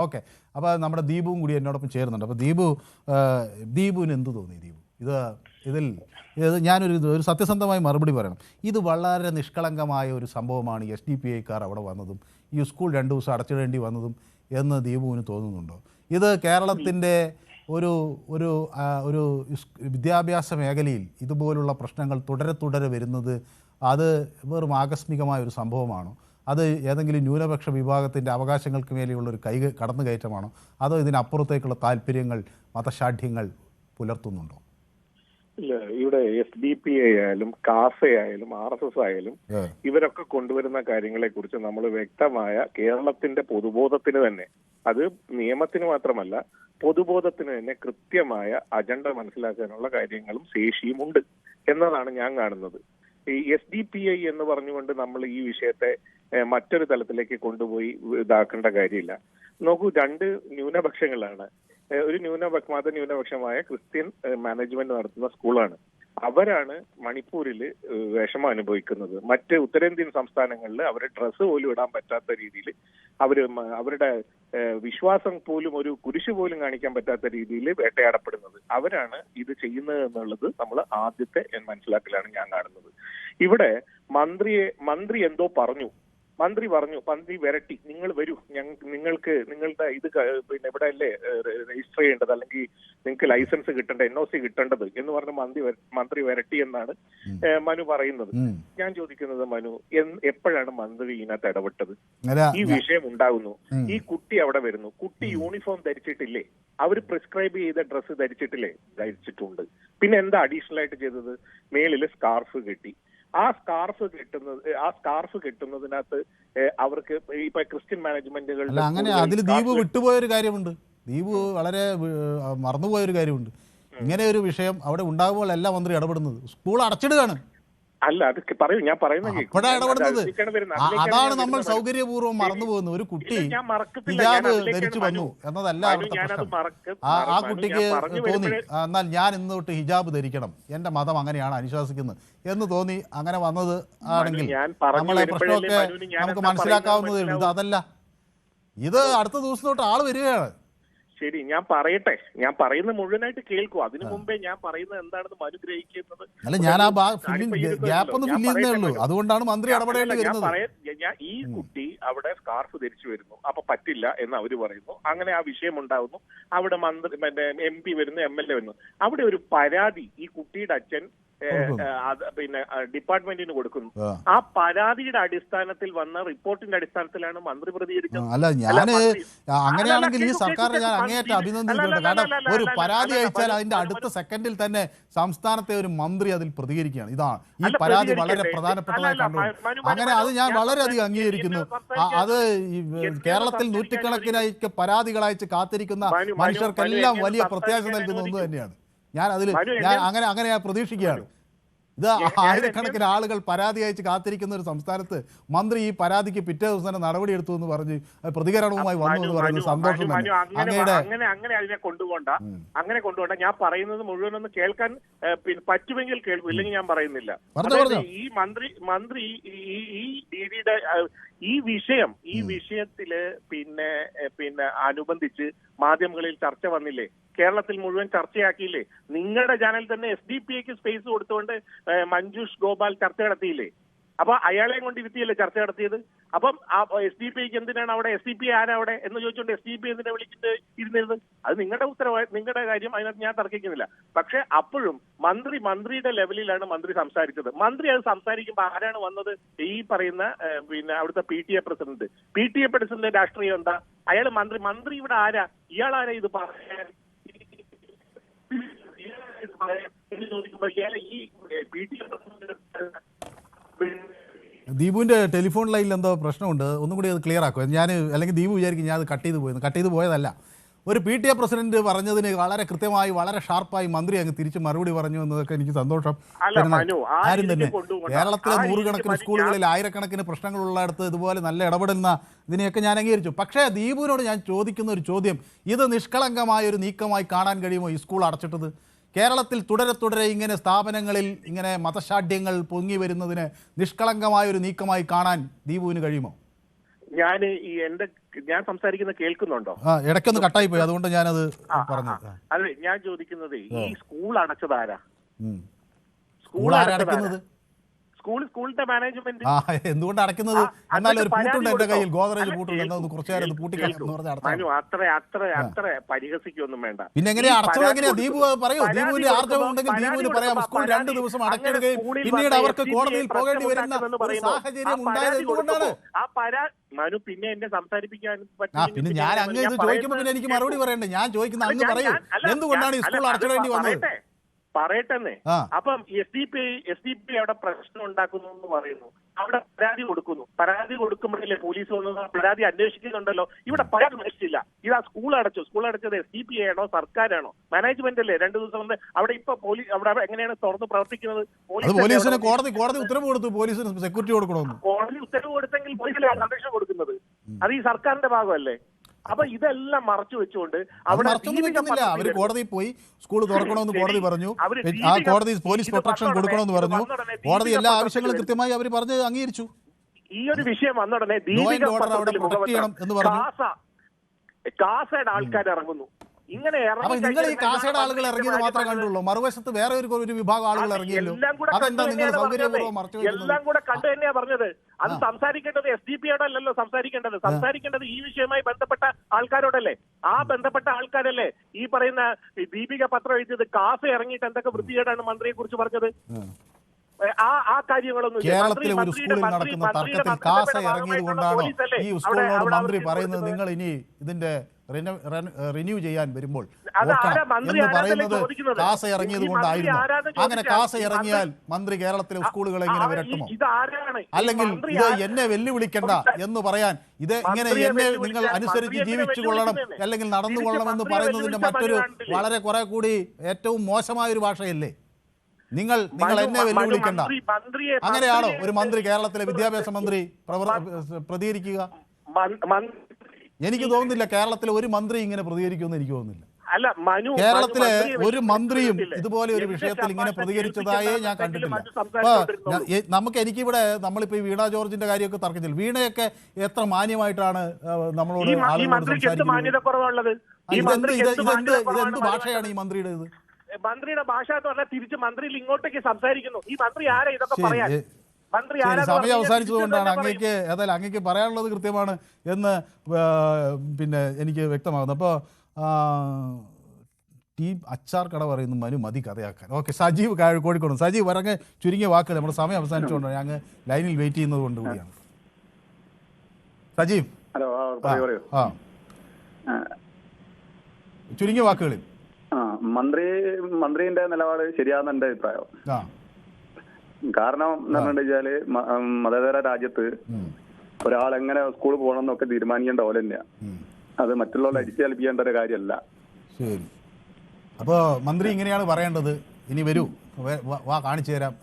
Okay. അപ്പോൾ നമ്മുടെ ദീപുവും കൂടി എന്നോടൊപ്പം ചേരുന്നുണ്ട്. അപ്പോൾ ദീപുവിന് എന്ത് തോന്നി? ഇതിൽ ഞാനൊരു സത്യസന്ധമായി മറുപടി പറയണം. ഇത് വളരെ നിഷ്കളങ്കമായ ഒരു സംഭവമാണ്. SDPIക്കാർ അവിടെ വന്നതും ഈ സ്കൂൾ 2 ദിവസം അടച്ചിടേണ്ടി വന്നതും എന്ന് ദീപുവിന് തോന്നുന്നുണ്ടോ? ഇത് കേരളത്തിൻ്റെ ഒരു ഒരു ഒരു വിദ്യാഭ്യാസ മേഖലയിൽ ഇതുപോലുള്ള പ്രശ്നങ്ങൾ തുടരെ വരുന്നത് അത് വെറും ആകസ്മികമായ ഒരു സംഭവമാണോ? അത് ഏതെങ്കിലും ന്യൂനപക്ഷ വിഭാഗത്തിൻ്റെ അവകാശങ്ങൾക്ക് മേലെയുള്ളൊരു കടന്നുകയറ്റമാണോ? അതോ ഇതിനപ്പുറത്തേക്കുള്ള താല്പര്യങ്ങൾ, മതശാഠ്യങ്ങൾ പുലർത്തുന്നുണ്ടോ? ഇല്ല, ഇവിടെ SDPI ആയാലും കാസ ആയാലും RSS ആയാലും ഇവരൊക്കെ കൊണ്ടുവരുന്ന കാര്യങ്ങളെ കുറിച്ച് നമ്മൾ വ്യക്തമായ കേരളത്തിന്റെ പൊതുബോധത്തിന് തന്നെ, അത് നിയമത്തിന് മാത്രമല്ല പൊതുബോധത്തിന് തന്നെ കൃത്യമായ അജണ്ട മനസ്സിലാക്കാനുള്ള കാര്യങ്ങളും ശേഷിയും ഉണ്ട് എന്നതാണ് ഞാൻ കാണുന്നത്. ഈ SDPI എന്ന് പറഞ്ഞുകൊണ്ട് നമ്മൾ ഈ വിഷയത്തെ മറ്റൊരു തലത്തിലേക്ക് കൊണ്ടുപോയി ഇതാക്കേണ്ട കാര്യമില്ല. നോക്കൂ, 2 ന്യൂനപക്ഷങ്ങളാണ്. ഒരു മതന്യൂനപക്ഷമായ ക്രിസ്ത്യൻ മാനേജ്മെന്റ് നടത്തുന്ന സ്കൂളാണ്. അവരാണ് മണിപ്പൂരിൽ വിഷമം അനുഭവിക്കുന്നത്. മറ്റ് ഉത്തരേന്ത്യൻ സംസ്ഥാനങ്ങളിൽ അവർ ഡ്രസ്സ് പോലും ഇടാൻ പറ്റാത്ത രീതിയിൽ അവരുടെ വിശ്വാസം പോലും, ഒരു കുരിശ് പോലും കാണിക്കാൻ പറ്റാത്ത രീതിയിൽ വേട്ടയാടപ്പെടുന്നത് അവരാണ് ഇത് ചെയ്യുന്നത് എന്നുള്ളത് നമ്മൾ ആദ്യത്തെ മനസ്സിലാക്കലാണ് ഞാൻ കാണുന്നത്. ഇവിടെ മന്ത്രി എന്തോ പറഞ്ഞു, മന്ത്രി വരട്ടി, നിങ്ങൾ വരൂ, നിങ്ങൾക്ക് നിങ്ങളുടെ ഇത് പിന്നെ ഇവിടെ അല്ലേ രജിസ്റ്റർ ചെയ്യേണ്ടത്, അല്ലെങ്കിൽ നിങ്ങൾക്ക് ലൈസൻസ് കിട്ടേണ്ട, NOC കിട്ടേണ്ടത് എന്ന് പറഞ്ഞ് മന്ത്രി വരട്ടി എന്നാണ് മനു പറയുന്നത്. ഞാൻ ചോദിക്കുന്നത്, മനു എപ്പോഴാണ് മന്ത്രി ഇതിനകത്ത് ഇടപെട്ടത്? ഈ വിഷയം ഉണ്ടാകുന്നു, ഈ കുട്ടി അവിടെ വരുന്നു, കുട്ടി യൂണിഫോം ധരിച്ചിട്ടില്ലേ? അവർ പ്രിസ്ക്രൈബ് ചെയ്ത ഡ്രസ്സ് ധരിച്ചിട്ടുണ്ട്. പിന്നെ എന്താ അഡീഷണൽ ആയിട്ട് ചെയ്തത്? മേലിൽ സ്കാർഫ് കെട്ടി. ആ സ്കാർഫ് കെട്ടുന്നതിനകത്ത് അവർക്ക് ഇപ്പൊ ക്രിസ്ത്യൻ മാനേജ്മെന്റുകൾ അങ്ങനെ അതിൽ ദീപ് വിട്ടുപോയൊരു കാര്യമുണ്ട്. ദീപ് വളരെ മറന്നുപോയൊരു കാര്യമുണ്ട്. ഇങ്ങനെ ഒരു വിഷയം അവിടെ ഉണ്ടാകുമ്പോൾ എല്ലാ മന്ത്രി ഇടപെടുന്നത് സ്കൂൾ അടച്ചിടുകയാണ്. അല്ല, അത് പറയൂ, ഞാൻ പറയുന്നത് അതാണ് നമ്മൾ സൗകര്യപൂർവ്വം മറന്നു പോകുന്നത്. ഒരു കുട്ടി ഹിജാബ് ധരിച്ചു വന്നു എന്നതല്ല അവിടുത്തെ പ്രശ്നം. ആ കുട്ടിക്ക് തോന്നി എന്നാൽ ഞാൻ ഇന്ന് തൊട്ട് ഹിജാബ് ധരിക്കണം, എന്റെ മതം അങ്ങനെയാണ് അനുശാസിക്കുന്നത് എന്ന് തോന്നി അങ്ങനെ വന്നത് ആണെങ്കിൽ നമ്മളെ പ്രശ്നമൊക്കെ നമുക്ക് മനസ്സിലാക്കാവുന്നതേ ഉള്ളൂ. ഇത് അതല്ല, ഇത് അടുത്ത ദിവസം തൊട്ട് ആള് വരികയാണ്. ശരി, ഞാൻ പറയട്ടെ, ഞാൻ പറയുന്നത് മുഴുവനായിട്ട് കേൾക്കൂ. അതിനു മുമ്പേ ഞാൻ പറയുന്നത് എന്താണെന്ന് അനുഗ്രഹിക്കുന്നത്. അതുകൊണ്ടാണ് മന്ത്രി ഇടപെടേണ്ടി വരുന്നത്. ഞാൻ ഈ കുട്ടി അവിടെ സ്കാർഫ് ധരിച്ചു വരുന്നു, അപ്പൊ പറ്റില്ല എന്ന് അവര് പറയുന്നു. അങ്ങനെ ആ വിഷയം ഉണ്ടാകുന്നു. അവിടെ MP വരുന്നു, MLA വരുന്നു. അവിടെ ഒരു പരാതി ഈ കുട്ടിയുടെ അച്ഛൻ പിന്നെ ഡിപ്പാർട്ട്മെന്റിന് കൊടുക്കുന്നു. ആ പരാതിയുടെ അടിസ്ഥാനത്തിൽ വന്ന റിപ്പോർട്ടിന്റെ അടിസ്ഥാനത്തിലാണ് മന്ത്രി പ്രതികരിച്ചത്. അല്ല, അങ്ങനെയാണെങ്കിൽ ഈ സർക്കാരിനെ ഞാൻ അങ്ങേയറ്റം അഭിനന്ദിക്കുന്നുണ്ട്. കാരണം ഒരു പരാതി അയച്ചാൽ അതിന്റെ അടുത്ത സെക്കൻഡിൽ തന്നെ സംസ്ഥാനത്തെ ഒരു മന്ത്രി അതിൽ പ്രതികരിക്കുകയാണ്. ഇതാണ് ഈ പരാതി വളരെ പ്രധാനപ്പെട്ടതായി കണ്ടു. അങ്ങനെ അത് ഞാൻ വളരെയധികം അംഗീകരിക്കുന്നു. അത് കേരളത്തിൽ നൂറ്റിക്കണക്കിന് പരാതികൾ അയച്ച് കാത്തിരിക്കുന്ന മനുഷ്യർക്കെല്ലാം വലിയ പ്രത്യാശ നൽകുന്ന ഒന്ന് തന്നെയാണ്. അങ്ങനെ പ്രതീക്ഷിക്കുകയാണ്. ഇത് ആയിരക്കണക്കിന് ആളുകൾ പരാതി അയച്ച് കാത്തിരിക്കുന്ന ഒരു സംസ്ഥാനത്ത് മന്ത്രി ഈ പരാതിക്ക് പിറ്റേ ദിവസം തന്നെ നടപടിയെടുത്തു എന്ന് പറഞ്ഞ് പ്രതികരണവുമായി വന്നു എന്ന് പറയുന്നത് സന്തോഷം തന്നെ. അങ്ങനെ അതിനെ കൊണ്ടുപോകണ്ട. ഞാൻ പറയുന്നത് മുഴുവനൊന്ന് കേൾക്കാൻ പറ്റുമെങ്കിൽ കേൾക്കും, ഇല്ലെങ്കിൽ ഞാൻ പറയുന്നില്ല. ഈ മന്ത്രി ഈ ഡിഡിയുടെ ഈ വിഷയത്തില് പിന്നെ അനുബന്ധിച്ച് മാധ്യമങ്ങളിൽ ചർച്ച വന്നില്ലേ? കേരളത്തിൽ മുഴുവൻ ചർച്ചയാക്കിയില്ലേ? നിങ്ങളുടെ ചാനൽ തന്നെ SDPIക്ക് സ്പേസ് കൊടുത്തുകൊണ്ട് മഞ്ജുഷ് ഗോപാൽ ചർച്ച നടത്തിയില്ലേ? അപ്പൊ അയാളെയും കൊണ്ട് ഇരുത്തിയല്ലേ ചർച്ച നടത്തിയത്? അപ്പം SDPIക്ക് എന്തിനാണ് അവിടെ, SDPI ആരാ അവിടെ എന്ന് ചോദിച്ചുകൊണ്ട് SDPI എന്തിനാ വിളിച്ചിട്ട് ഇരുന്നിരുന്നത്? അത് നിങ്ങളുടെ കാര്യം, അതിനകത്ത് ഞാൻ തർക്കിക്കുന്നില്ല. പക്ഷെ അപ്പോഴും മന്ത്രിയുടെ ലെവലിലാണ് മന്ത്രി സംസാരിച്ചത്. മന്ത്രി അത് സംസാരിക്കുമ്പോൾ ആരാണ് വന്നത്? ഈ പറയുന്ന പിന്നെ അവിടുത്തെ PTA പ്രസിഡന്റ് രാഷ്ട്രീയം എന്താ? അയാൾ മന്ത്രി ഇവിടെ ആരാ? ഇയാളാരാ ഇത് പറയാൻ? ദീപുവിന്റെ ടെലിഫോൺ ലൈനിൽ എന്തോ പ്രശ്നമുണ്ട്, ഒന്നും കൂടി അത് ക്ലിയർ ആക്കും. അല്ലെങ്കിൽ ദീപു വിചാരിക്കും ഞാൻ അത് കട്ട് ചെയ്ത് പോയതല്ല. ഒരു PTA പ്രസിഡന്റ് പറഞ്ഞതിന് വളരെ കൃത്യമായി, വളരെ ഷാർപ്പായി മന്ത്രി അങ്ങ് തിരിച്ച് മറുപടി പറഞ്ഞു എന്നതൊക്കെ എനിക്ക് സന്തോഷം. ആരും തന്നെ കേരളത്തിലെ നൂറുകണക്കിന് സ്കൂളുകളിൽ ആയിരക്കണക്കിന് പ്രശ്നങ്ങളുള്ളിടത്ത് ഇതുപോലെ നല്ല ഇടപെടുന്ന ഇതിനെയൊക്കെ ഞാൻ അംഗീകരിച്ചു. പക്ഷേ ദീപുവിനോട് ഞാൻ ചോദിക്കുന്ന ഒരു ചോദ്യം, ഇത് നിഷ്കളങ്കമായ ഒരു നീക്കമായി കാണാൻ കഴിയുമോ? ഈ സ്കൂൾ അടച്ചിട്ടത് കേരളത്തിൽ തുടരെ ഇങ്ങനെ സ്ഥാപനങ്ങളിൽ ഇങ്ങനെ മതശാഠ്യങ്ങൾ പൊങ്ങി വരുന്നതിന് നിഷ്കളങ്കമായ ഒരു നീക്കമായി കാണാൻ ദീപുവിന് കഴിയുമോ? ഞാൻ എന്റെ ഞാൻ സംസാരിക്കുന്നത് കേൾക്കുന്നുണ്ടോ? ഇടയ്ക്കൊന്ന് കട്ടായി പോയി, അതുകൊണ്ട് ഞാനത് പറഞ്ഞു. അതെ, ഞാൻ ചോദിക്കുന്നത് ഈ സ്കൂൾ അടച്ചതാരാ? സ്കൂൾ ആരടക്കുന്നത്? സ്കൂളിന്റെ മാനേജ്മെന്റ്. എന്തുകൊണ്ട് അടയ്ക്കുന്നത്? എന്നാലും ഒരു പൂട്ടുണ്ട് എന്റെ കയ്യിൽ, ഗോദറേജ് പൂട്ടുണ്ട്, എന്താ കുറച്ചു നേരം പൂട്ടിക്കളയെന്ന് പറഞ്ഞാൽ അത്ര പരിഹസിക്കൊന്നും വേണ്ട. പിന്നെ എങ്ങനെയാ അടച്ചത്? എങ്ങനെയാ ദീപു പറയൂ. ദീപുവിന്റെ ആർജവം ഉണ്ടെങ്കിൽ ദീപുവിന് പറയാം. സ്കൂൾ 2 ദിവസം അടയ്ക്കുകയും പിന്നീട് അവർക്ക് കോടതിയിൽ പോകേണ്ടി വരുന്ന ഒരു സാഹചര്യം ഉണ്ടായത് എന്തുകൊണ്ടാണ്? മനു പിന്നെ എന്നെ സംസാരിപ്പിക്കാൻ പിന്നെ ഞാൻ അങ്ങ് ഇത് ചോദിക്കുമ്പോൾ പിന്നെ എനിക്ക് മറുപടി പറയണ്ടേ? ഞാൻ ചോദിക്കുന്ന അങ്ങ് പറയൂ, എന്തുകൊണ്ടാണ് ഈ സ്കൂൾ അടച്ചിടേണ്ടി വന്നത്? പറയട്ടെന്നേ. അപ്പം എസ് ഡി പി അവിടെ പ്രശ്നം ഉണ്ടാക്കുന്നു എന്ന് പറയുന്നു. അവിടെ പരാതി കൊടുക്കുമ്പോഴല്ലേ പോലീസ് വന്നത്? പരാതി അന്വേഷിക്കുന്നുണ്ടല്ലോ. ഇവിടെ പരാതി അന്വേഷിച്ചില്ല. ഇതാ സ്കൂൾ അടച്ചത് SDPI ആണോ സർക്കാരാണോ? മാനേജ്മെന്റ് അല്ലേ 2 ദിവസം വന്ന് അവിടെ. ഇപ്പൊ പോലീസ് അവിടെ എങ്ങനെയാണ് തുറന്ന് പ്രവർത്തിക്കുന്നത്? പോലീസിന് കോടതി ഉത്തരവ് കൊടുത്തു, പോലീസിന് സെക്യൂരിറ്റി കൊടുക്കണമെന്ന്. കോടതി ഉത്തരവ് കൊടുത്തെങ്കിൽ പോലീസിലെ സംരക്ഷണം കൊടുക്കുന്നത് അത് ഈ സർക്കാരിന്റെ ഭാഗമല്ലേ? അപ്പൊ ഇതെല്ലാം മറച്ചു വെച്ചുകൊണ്ട് അവിടെ അവര് കോടതിയിൽ പോയി സ്കൂൾ തുറക്കണമെന്ന് കോടതി പറഞ്ഞു. ആ കോടതി പോലീസ് പ്രൊട്ടക്ഷൻ കൊടുക്കണമെന്ന് പറഞ്ഞു. കോടതി എല്ലാ ആവശ്യങ്ങളും കൃത്യമായി അവർ പറഞ്ഞ് അംഗീകരിച്ചു. ഈ ഒരു വിഷയം വന്നുടനെ കാസയുടെ ആൾക്കാർ ഇറങ്ങുന്നു. ഇങ്ങനെ നിങ്ങൾ ഈ കാസയുടെ ആളുകൾ ഇറങ്ങിയത് മാത്രമേ കണ്ടുള്ളൂ. മറുവശത്ത് വേറെ ഒരു വിഭാഗം ആളുകൾ ഇറങ്ങിയല്ലോ. അതെന്താ നിങ്ങൾ സൗകര്യപൂർവ്വം മറച്ചു? എല്ലാം കൂടെ കണ്ടു തന്നെയാ പറഞ്ഞത്. അത് സംസാരിക്കേണ്ടത് SDPയോടല്ലോ സംസാരിക്കേണ്ടത് ഈ വിഷയവുമായി ബന്ധപ്പെട്ട ആൾക്കാരോടല്ലേ. ആ ബന്ധപ്പെട്ട ആൾക്കാരല്ലേ ഈ പറയുന്ന ദീപിക പത്രം എഴുതിയത്. കാസ ഇറങ്ങിയിട്ട് എന്തൊക്കെ വൃത്തികേടാണ് മന്ത്രിയെ കുറിച്ച് പറഞ്ഞത്? ആ കാര്യങ്ങളൊന്നും കേരളത്തിലെ ഒരു സ്കൂളിൽ നടക്കുന്ന തർക്കത്തിൽ കാസ ഇറങ്ങിയത് കൊണ്ടാണോ ഈ സ്കൂളിനോട് മന്ത്രി പറയുന്നത് നിങ്ങൾ ഇനി ഇതിന്റെ റിന്യൂ ചെയ്യാൻ വരുമ്പോൾ എന്ന് പറയുന്നത് കാസ ഇറങ്ങിയത് കൊണ്ടായിരുന്നു? അങ്ങനെ കാസ ഇറങ്ങിയാൽ മന്ത്രി കേരളത്തിലെ സ്കൂളുകളെ ഇങ്ങനെ വിരട്ടുമോ? അല്ലെങ്കിൽ ഇത് എന്നെ വെല്ലുവിളിക്കണ്ട എന്ന് പറയാൻ, ഇത് ഇങ്ങനെ എന്നെ നിങ്ങൾ അനുസരിച്ച് ജീവിച്ചു കൊള്ളണം അല്ലെങ്കിൽ നടന്നുകൊള്ളണം എന്ന് പറയുന്നതിന്റെ മറ്റൊരു വളരെ കുറെ കൂടി ഏറ്റവും മോശമായൊരു ഭാഷയല്ലേ? നിങ്ങൾ എന്നെ വെല്ലുവിളിക്കണ്ട. അങ്ങനെയാണോ ഒരു മന്ത്രി, കേരളത്തിലെ വിദ്യാഭ്യാസ മന്ത്രി പ്രതികരിക്കുക? എനിക്ക് തോന്നുന്നില്ല കേരളത്തിലെ ഒരു മന്ത്രി ഇങ്ങനെ പ്രതികരിക്കുമെന്ന് എനിക്ക് തോന്നുന്നില്ല. കേരളത്തിലെ ഒരു മന്ത്രിയും ഇതുപോലെ ഒരു വിഷയത്തിൽ ഇങ്ങനെ പ്രതികരിച്ചതായേ ഞാൻ കണ്ടിട്ടില്ല. എനിക്കിവിടെ നമ്മളിപ്പോ ഈ വീണ ജോർജിന്റെ കാര്യമൊക്കെ തർക്കിച്ചില്ല. വീണയൊക്കെ എത്ര മാന്യമായിട്ടാണ് നമ്മളോട് ആളുകളോട് സംസാരിക്കുന്നത്. ഇതെന്ത് ഭാഷയാണ് ഈ മന്ത്രിയുടെ? മന്ത്രിയുടെ ഭാഷ എന്ന് പറഞ്ഞാൽ തിരിച്ച് മന്ത്രിയിൽ ഇങ്ങോട്ടേക്ക് സംസാരിക്കുന്നു. ഈ മന്ത്രി ആരാ ഇതൊക്കെ പറയാൻ? സമയം അവസാനിച്ചതുകൊണ്ടാണ് അങ്ങേക്ക് പറയാനുള്ളത് കൃത്യമാണ് എന്ന് പിന്നെ എനിക്ക് വ്യക്തമാകുന്നു. അപ്പോൾ ടീം അച്ചാർ കട പറയുന്നു മനു മതി കഥയാക്കാൻ. ഓക്കെ, സജീവ് കോഴിക്കോട്. സജീവ് വരങ്ങ് ചുരുങ്ങിയ വാക്കുകൾ, നമ്മുടെ സമയം അവസാനിച്ചുകൊണ്ടാണ് ഞങ്ങൾ ലൈനിൽ വെയിറ്റ് ചെയ്യുന്നത് കൊണ്ട് കൂടിയാണ്. സജീവ്, ചുരുങ്ങിയ വാക്കുകളിൽ. മന്ത്രിന്റെ നിലപാട് ശരിയാണെന്ന് എന്റെ അഭിപ്രായം. കാരണം എന്ന് പറഞ്ഞാല് മതേതര രാജ്യത്ത് ഒരാൾ എങ്ങനെ സ്കൂളിൽ പോകണം എന്നൊക്കെ തീരുമാനിക്കേണ്ട പോലെ തന്നെയാ. അത് മറ്റുള്ളവരെ അടിച്ചേൽപ്പിക്കേണ്ട ഒരു കാര്യമല്ല. ശരി, അപ്പോ മന്ത്രി ഇങ്ങനെയാണ് പറയേണ്ടത്. ഇനി വരൂ, വാ കാണിച്ചു തരാം.